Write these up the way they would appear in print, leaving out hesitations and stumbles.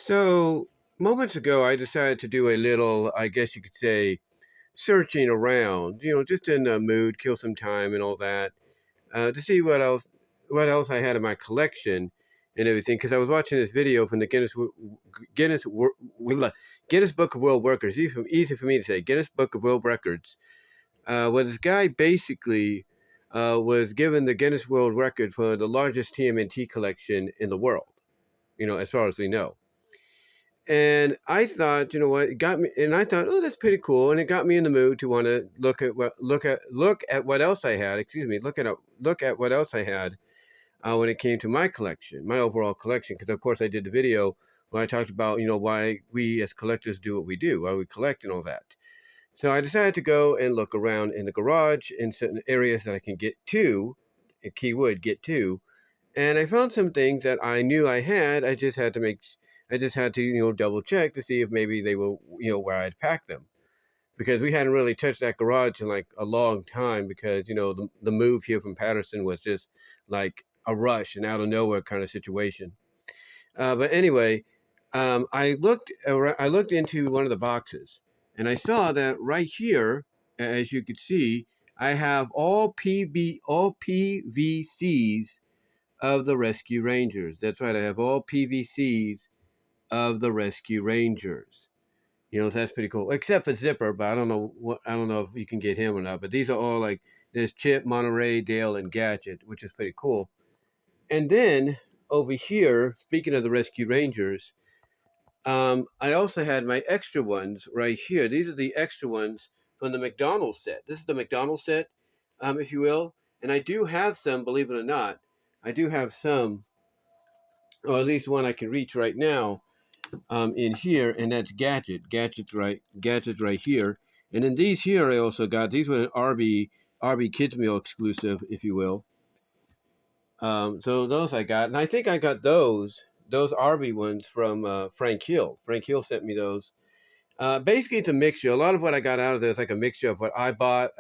So, moments ago, I decided to do a little, I guess you could say, searching around, just in the mood, kill some time and all that, to see what else I had in my collection and everything. Because I was watching this video from the Guinness, Guinness Book of World Records. Easy for me to say, Guinness Book of World Records. Where this guy basically was given the Guinness World Record for the largest TMNT collection in the world. As far as we know. And I thought, you know what, it got me, and I thought, oh, that's pretty cool, and it got me in the mood to want to look at what else I had. Excuse me, look at what else I had when it came to my collection, my overall collection. Because of course I did the video where I talked about why we as collectors do what we do, why we collect and all that. So I decided to go and look around in the garage in certain areas that I can get to, a keyword get to, and I found some things that I knew I had. I just had to, double check to see if maybe they were, where I'd packed them. Because we hadn't really touched that garage in like a long time because, the move here from Patterson was just like a rush and out of nowhere kind of situation. But anyway, I looked into one of the boxes and I saw that right here, as you could see, I have all PVCs of the Rescue Rangers. That's right, I have all PVCs of the Rescue Rangers. So that's pretty cool. Except for Zipper, but I don't know if you can get him or not. But these are all like there's Chip, Monterey, Dale, and Gadget, which is pretty cool. And then over here, speaking of the Rescue Rangers, I also had my extra ones right here. These are the extra ones from the McDonald's set. This is the McDonald's set, if you will. And I do have some, believe it or not. I do have some, or at least one I can reach right now, in here, and that's Gadget's right here. And then these here I also got. These were an RB Kids Meal exclusive, if you will. So those I got, and I think I got those RB ones from Frank Hill. Frank Hill sent me those. Basically, it's a mixture. A lot of what I got out of there is like a mixture of what I bought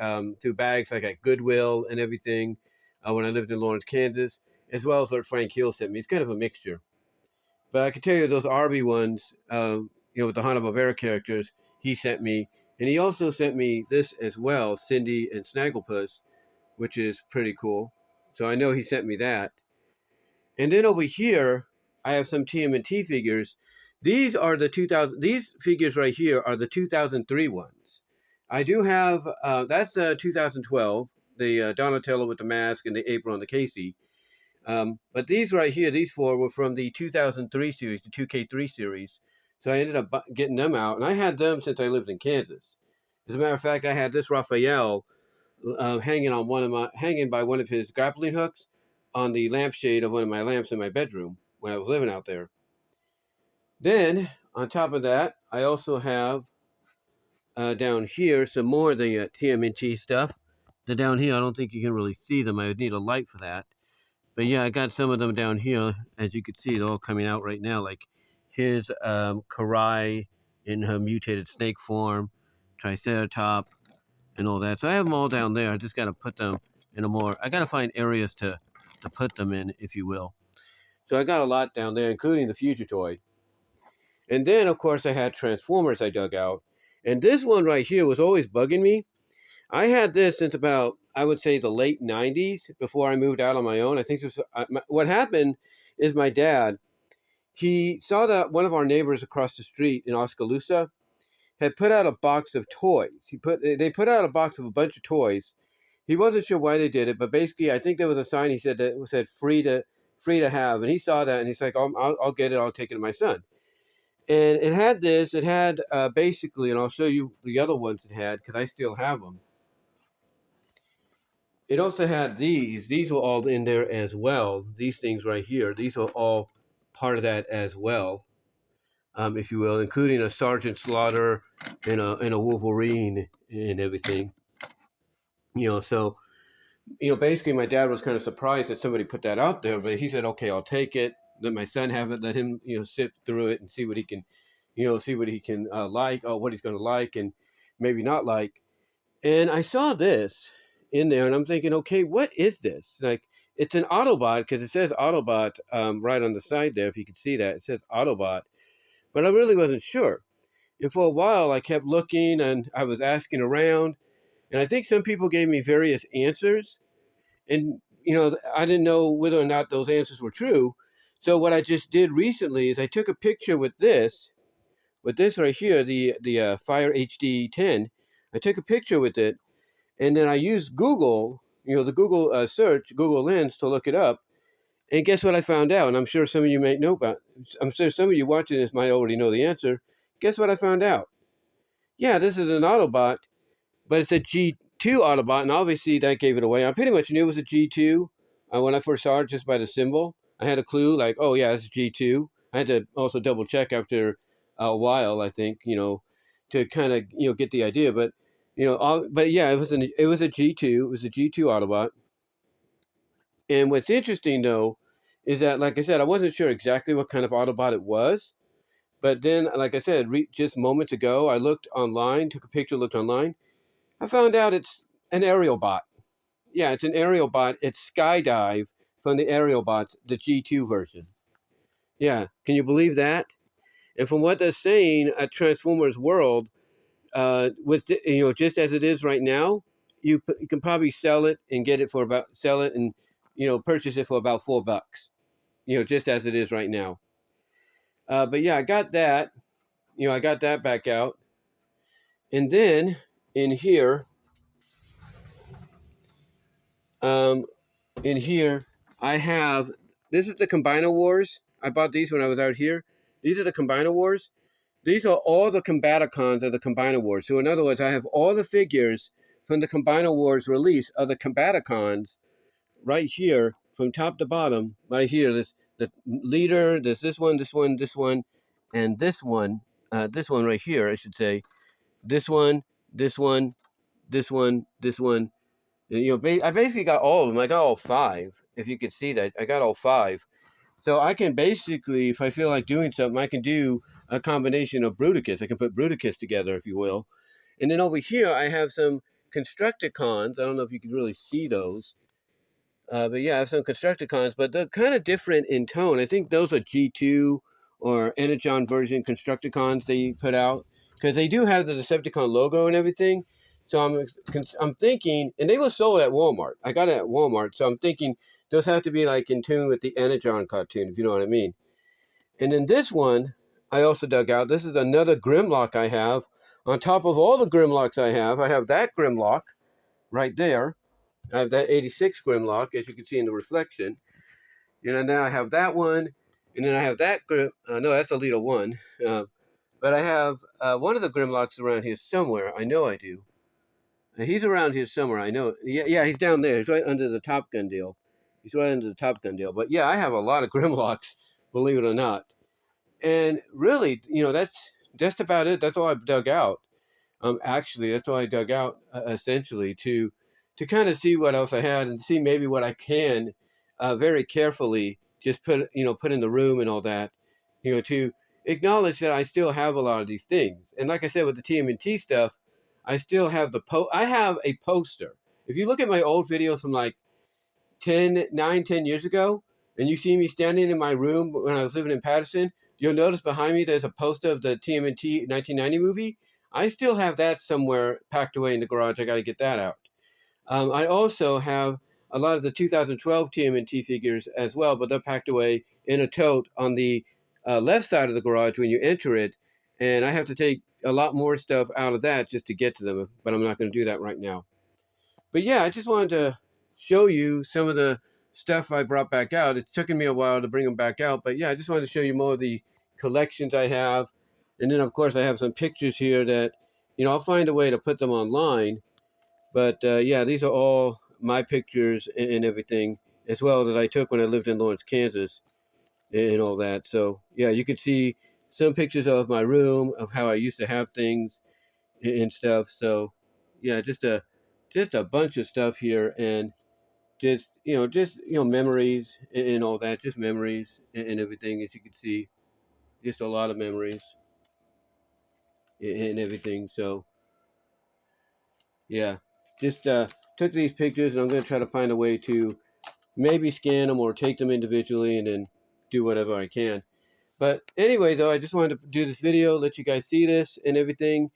through bags like at Goodwill and everything when I lived in Lawrence, Kansas, as well as what Frank Hill sent me. It's kind of a mixture. But I can tell you those RB ones, with the Hanna-Barbera characters, he sent me. And he also sent me this as well, Cindy and Snagglepuss, which is pretty cool. So I know he sent me that. And then over here, I have some TMNT figures. These figures right here are the 2003 ones. I do have, that's 2012, the Donatello with the mask and the apron on the Casey. But these right here, these four were from the 2003 series, the 2K3 series. So I ended up getting them out, and I had them since I lived in Kansas. As a matter of fact, I had this Raphael hanging by one of his grappling hooks on the lampshade of one of my lamps in my bedroom when I was living out there. Then, on top of that, I also have down here some more of the TMNT stuff. Down here, I don't think you can really see them. I would need a light for that. But yeah, I got some of them down here. As you can see, they're all coming out right now. Like here's Karai in her mutated snake form, Triceratop, and all that. So I have them all down there. I just got to put them in I got to find areas to put them in, if you will. So I got a lot down there, including the Future Toy. And then, of course, I had Transformers I dug out. And this one right here was always bugging me. I had this since about, I would say, the late 90s before I moved out on my own. I think what happened is my dad, he saw that one of our neighbors across the street in Oskaloosa had put out a box of toys. They put out a box of a bunch of toys. He wasn't sure why they did it, but basically, I think there was a sign he said that said free to have, and he saw that and he's like, I'll get it. I'll take it to my son. And it had this. It had basically, and I'll show you the other ones it had because I still have them. It also had these. These were all in there as well. These things right here. These are all part of that as well, if you will, including a Sergeant Slaughter and a Wolverine and everything. So basically, my dad was kind of surprised that somebody put that out there, but he said, "Okay, I'll take it. Let my son have it. Let him, sift through it and see what he can, like, or what he's going to like and maybe not like." And I saw this in there, and I'm thinking, okay, what is this? Like, it's an Autobot because it says Autobot right on the side there. If you can see that, it says Autobot. but I really wasn't sure. And for a while, I kept looking and I was asking around, and I think some people gave me various answers, and I didn't know whether or not those answers were true. So what I just did recently is I took a picture with this right here, the Fire HD 10. I took a picture with it, and then I used Google, the Google search, Google Lens, to look it up. And guess what I found out? And I'm sure some of you may know about. I'm sure some of you watching this might already know the answer. Guess what I found out? Yeah, this is an Autobot, but it's a G2 Autobot, and obviously that gave it away. I pretty much knew it was a G2 when I first saw it just by the symbol. I had a clue, like, oh yeah, it's G2. I had to also double check after a while, I think, to kind of get the idea. But but yeah, it was a G2. It was a G2 Autobot. And what's interesting though is that, like I said, I wasn't sure exactly what kind of Autobot it was. But then, like I said, just moments ago, I looked online, took a picture, looked online. I found out it's an aerial bot. Yeah, it's an aerial bot. It's Skydive from the aerial bots, the G2 version. Yeah, can you believe that? And from what they're saying at Transformers World, just as it is right now, you can probably sell it and get it for about sell it and purchase it for about $4. Just as it is right now. But yeah, I got that. I got that back out, and then in here, um, in here, I have this is the Combiner Wars. I bought these when I was out here. These are the Combiner Wars. These are all the combaticons of the Combiner Wars. So in other words, I have all the figures from the Combiner Wars release of the combaticons right here from top to bottom. Right here, the leader. There's this one, this one, this one, and this one. This one right here, I should say. This one, this one, this one, this one. I basically got all of them. I got all five. If you could see that, I got all five. So I can basically, if I feel like doing something, I can do a combination of Bruticus. I can put Bruticus together, if you will. And then over here, I have some Constructicons. I don't know if you can really see those. But yeah, I have some Constructicons, but they're kind of different in tone. I think those are G2 or Energon version Constructicons they put out, because they do have the Decepticon logo and everything. So I'm thinking, and they were sold at Walmart. I got it at Walmart, so I'm thinking those have to be like in tune with the Energon cartoon, if you know what I mean. And then this one, I also dug out. This is another Grimlock I have. On top of all the Grimlocks I have that Grimlock right there. I have that 86 Grimlock, as you can see in the reflection. And then I have that one, and then I have that no, that's Alita 1. But I have one of the Grimlocks around here somewhere. I know I do. He's around here somewhere. I know. Yeah, he's down there. He's right under the Top Gun deal. He's right under the Top Gun deal. But yeah, I have a lot of Grimlocks, believe it or not. And really, that's just about it. That's all I've dug out. Actually, that's all I dug out essentially to kind of see what else I had and see maybe what I can very carefully just put in the room and all that, to acknowledge that I still have a lot of these things. And like I said, with the TMNT stuff, I still have I have a poster. If you look at my old videos from like 10 years ago, and you see me standing in my room when I was living in Patterson, you'll notice behind me there's a poster of the TMNT 1990 movie. I still have that somewhere packed away in the garage. I got to get that out. I also have a lot of the 2012 TMNT figures as well, but they're packed away in a tote on the left side of the garage when you enter it. And I have to take a lot more stuff out of that just to get to them, but I'm not going to do that right now. But yeah, I just wanted to show you some of the stuff I brought back out. It's taken me a while to bring them back out, but yeah, I just wanted to show you more of the collections I have. And then, of course, I have some pictures here that, I'll find a way to put them online. But yeah, these are all my pictures and everything as well that I took when I lived in Lawrence, Kansas and all that. So yeah, you can see some pictures of my room, of how I used to have things and stuff. So yeah, just a bunch of stuff here, and just memories and all that, just memories and everything, as you can see, just a lot of memories and everything. So yeah, just took these pictures, and I'm going to try to find a way to maybe scan them or take them individually and then do whatever I can. But anyway, though, I just wanted to do this video, let you guys see this and everything.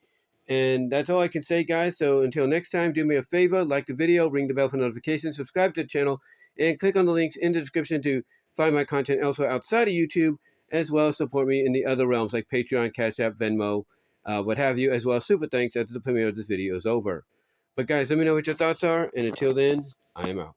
And that's all I can say, guys. So until next time, do me a favor, like the video, ring the bell for notifications, subscribe to the channel, and click on the links in the description to find my content elsewhere outside of YouTube, as well as support me in the other realms like Patreon, Cash App, Venmo, what have you, as well as super thanks after the premiere of this video is over. But guys, let me know what your thoughts are, and until then, I am out.